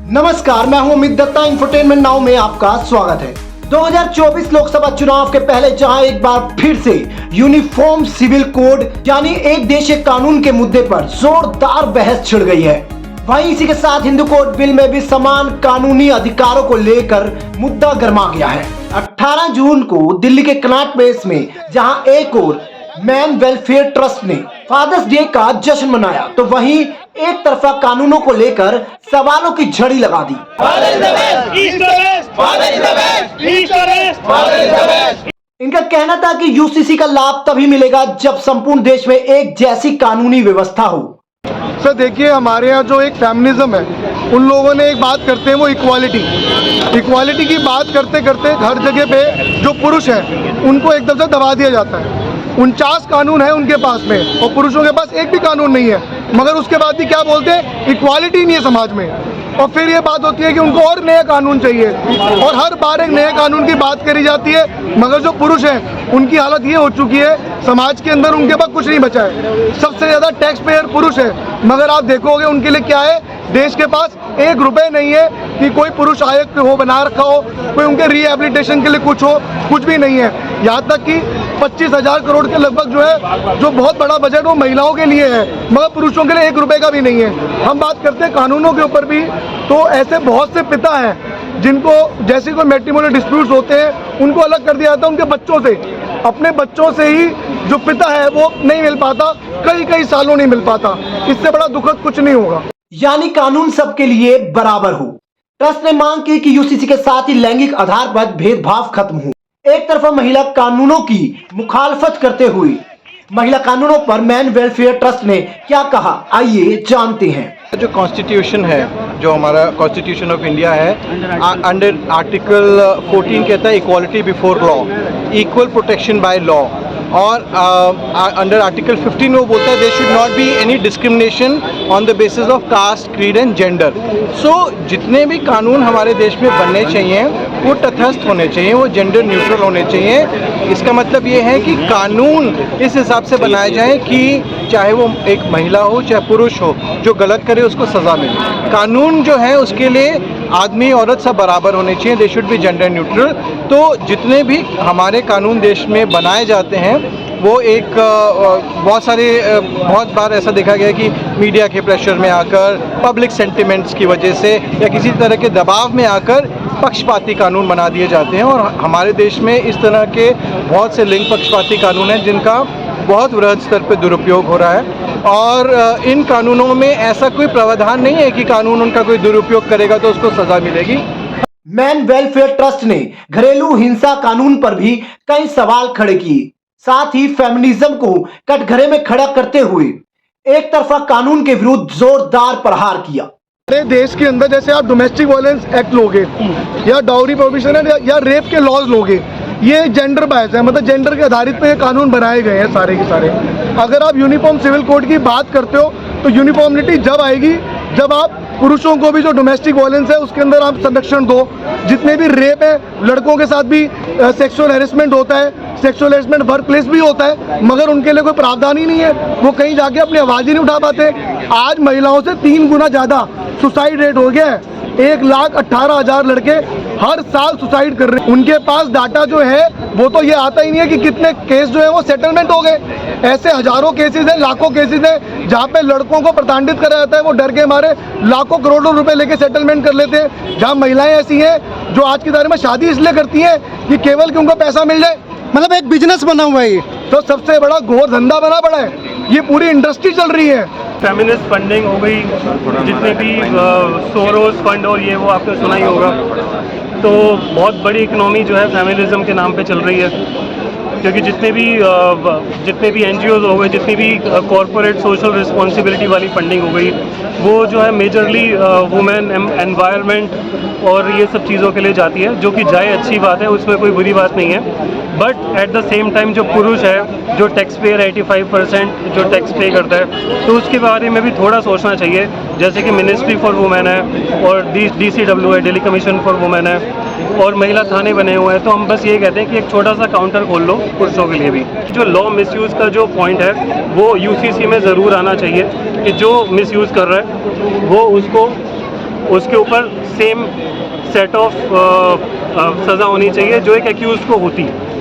नमस्कार, मैं हूं अमित दत्ता। इंफोटेनमेंट नाउ में आपका स्वागत है। 2024 लोकसभा चुनाव के पहले जहां एक बार फिर से यूनिफॉर्म सिविल कोड यानी एक देश एक कानून के मुद्दे पर जोरदार बहस छिड़ गई है, वहीं इसी के साथ हिंदू कोड बिल में भी समान कानूनी अधिकारों को लेकर मुद्दा गर्मा गया है। 18 जून को दिल्ली के कनॉट प्लेस में जहां एक और मैन वेलफेयर ट्रस्ट ने फादर्स डे का जश्न मनाया, तो वहीं एक तरफा कानूनों को लेकर सवालों की झड़ी लगा दी। इनका कहना था कि यूसीसी का लाभ तभी मिलेगा जब संपूर्ण देश में एक जैसी कानूनी व्यवस्था हो। सर देखिए, हमारे यहाँ जो एक फेमिनिज्म है, उन लोगों ने एक बात करते हैं वो इक्वालिटी की बात करते करते हर जगह पे जो पुरुष हैं उनको एकदम से दबा दिया जाता है। 49 कानून है उनके पास में और पुरुषों के पास एक भी कानून नहीं है, मगर उसके बाद भी क्या बोलते हैं, इक्वालिटी नहीं है समाज में। और फिर ये बात होती है कि उनको और नए कानून चाहिए और हर बार एक नए कानून की बात करी जाती है, मगर जो पुरुष हैं उनकी हालत ये हो चुकी है समाज के अंदर उनके पास कुछ नहीं बचा है। सबसे ज़्यादा टैक्स पेयर पुरुष है, मगर आप देखोगे उनके लिए क्या है, देश के पास 1 रुपये नहीं है कि कोई पुरुष आयोग हो बना रखा हो, कोई उनके रिहेबिलिटेशन के लिए कुछ हो, कुछ भी नहीं है। यहाँ तक कि 25,000 करोड़ के लगभग जो है, जो बहुत बड़ा बजट वो महिलाओं के लिए है, मगर पुरुषों के लिए 1 रुपये का भी नहीं है। हम बात करते हैं कानूनों के ऊपर भी, तो ऐसे बहुत से पिता हैं जिनको जैसे कोई मैट्रिमोनियल डिस्प्यूट्स होते हैं उनको अलग कर दिया जाता है उनके बच्चों से। अपने बच्चों से ही जो पिता है वो नहीं मिल पाता, कई सालों नहीं मिल पाता। इससे बड़ा दुखद कुछ नहीं होगा। यानी कानून सबके लिए बराबर हो। ट्रस्ट ने मांग की कि यूसीसी के साथ ही लैंगिक आधार पर भेदभाव खत्म हो। एक तरफा महिला कानूनों की मुखालफत करते हुए महिला कानूनों पर मैन वेलफेयर ट्रस्ट ने क्या कहा, आइए जानते हैं। जो कॉन्स्टिट्यूशन है, जो हमारा कॉन्स्टिट्यूशन ऑफ इंडिया है, अंडर आर्टिकल 14 कहता है equality before law, equal protection by law. और अंडर आर्टिकल 15 वो बोलता है there should not be any discrimination on the basis of caste, creed and gender. So जितने भी कानून हमारे देश में बनने चाहिए वो तटस्थ होने चाहिए, वो जेंडर न्यूट्रल होने चाहिए। इसका मतलब ये है कि कानून इस हिसाब से बनाए जाएं कि चाहे वो एक महिला हो चाहे पुरुष हो, जो गलत करे उसको सज़ा मिले। कानून जो है उसके लिए आदमी औरत सब बराबर होने चाहिए, they should be gender neutral. तो जितने भी हमारे कानून देश में बनाए जाते हैं वो एक बहुत बार ऐसा देखा गया कि मीडिया के प्रेशर में आकर, पब्लिक सेंटिमेंट्स की वजह से या किसी तरह के दबाव में आकर पक्षपाती कानून बना दिए जाते हैं। और हमारे देश में इस तरह के बहुत से लिंग पक्षपाती कानून हैं जिनका बहुत वृहद स्तर पर दुरुपयोग हो रहा है। और इन कानूनों में ऐसा कोई प्रावधान नहीं है कि कानून उनका कोई दुरुपयोग करेगा तो उसको सज़ा मिलेगी। मैन वेलफेयर ट्रस्ट ने घरेलू हिंसा कानून पर भी कई सवाल खड़े किए, साथ ही फेमिनिज्म को कटघरे में खड़ा करते हुए एक तरफा कानून के विरुद्ध जोरदार प्रहार किया। हमारे देश के अंदर जैसे आप डोमेस्टिक वायलेंस एक्ट लोगे या डाउरी प्रोहिबिशन या रेप के लॉज लोगे, ये जेंडर बायस है, मतलब जेंडर के आधारित पे ये कानून बनाए गए हैं सारे के सारे। अगर आप यूनिफॉर्म सिविल कोड की बात करते हो तो यूनिफॉर्मिटी जब आएगी जब आप पुरुषों को भी जो डोमेस्टिक वायलेंस है उसके अंदर आप संरक्षण दो। जितने भी रेप है, लड़कों के साथ भी सेक्सुअल हैरेसमेंट होता है, सेक्सुअल हैरेसमेंट वर्क प्लेस भी होता है, मगर उनके लिए कोई प्रावधान ही नहीं है, वो कहीं जाके अपनी आवाज़ ही नहीं उठा पाते। आज महिलाओं से 3 गुना ज़्यादा सुसाइड रेट हो गया है। 1,18,000 लड़के हर साल सुसाइड कर रहे हैं। उनके पास डाटा जो है वो तो ये आता ही नहीं है कि कितने केस जो है वो सेटलमेंट हो गए। ऐसे हजारों केसेस हैं, लाखों केसेस हैं जहाँ पे लड़कों को प्रताड़ित करा जाता है, वो डर के मारे लाखों करोड़ों रुपए लेके सेटलमेंट कर लेते हैं। जहाँ महिलाएं ऐसी हैं जो आज की तारीख में शादी इसलिए करती हैं कि केवल कि उनको पैसा मिल जाए, मतलब एक बिजनेस बना हुआ है ये, तो सबसे बड़ा घोर धंधा बना पड़ा है। ये पूरी इंडस्ट्री चल रही है। फेमिनिस्ट फंडिंग हो गई, जितने भी सोरोस फंड और ये वो आपने सुना ही होगा, तो बहुत बड़ी इकनॉमी जो है फेमिनिज्म के नाम पे चल रही है। क्योंकि जितने भी एनजीओज हो गए, जितनी भी कॉरपोरेट सोशल रिस्पॉन्सिबिलिटी वाली फंडिंग हो गई, वो जो है मेजरली वुमेन एनवायरनमेंट और ये सब चीज़ों के लिए जाती है, जो कि जाए अच्छी बात है, उसमें कोई बुरी बात नहीं है। But at the same time जो पुरुष है, जो टैक्स पेयर 85% जो टैक्स पे करता है, तो उसके बारे में भी थोड़ा सोचना चाहिए। जैसे कि मिनिस्ट्री फॉर वुमेन है और DCW है, दिल्ली कमीशन फॉर वुमेन है, और महिला थाने बने हुए हैं। तो हम बस ये कहते हैं कि एक छोटा सा काउंटर खोल लो पुरुषों के लिए भी। जो लॉ मिसयूज़ का जो पॉइंट है वो यूसीसी में ज़रूर आना चाहिए कि जो मिसयूज़ कर रहा है वो उसको उसके ऊपर सेम सेट ऑफ सज़ा होनी चाहिए जो एक एक्यूज को होती है।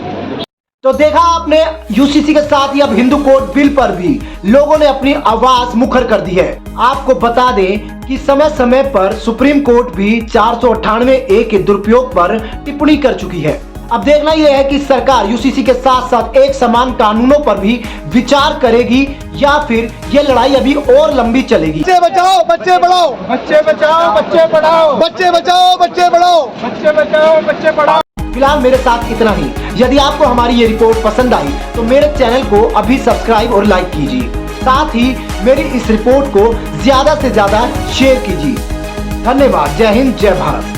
तो देखा आपने, यूसीसी के साथ ही अब हिंदू कोड बिल पर भी लोगों ने अपनी आवाज मुखर कर दी है। आपको बता दें कि समय समय पर सुप्रीम कोर्ट भी 498A के दुरुपयोग पर टिप्पणी कर चुकी है। अब देखना यह है कि सरकार यूसीसी के साथ साथ एक समान कानूनों पर भी विचार करेगी या फिर यह लड़ाई अभी और लंबी चलेगी। बच्चे बचाओ बच्चे पढ़ाओ, बच्चे बचाओ बच्चे पढ़ाओ, बच्चे बचाओ बच्चे पढ़ाओ, बच्चे बचाओ बच्चे पढ़ाओ। फिलहाल मेरे साथ इतना ही। यदि आपको हमारी ये रिपोर्ट पसंद आई तो मेरे चैनल को अभी सब्सक्राइब और लाइक कीजिए। साथ ही मेरी इस रिपोर्ट को ज्यादा से ज्यादा शेयर कीजिए। धन्यवाद। जय हिंद, जय भारत।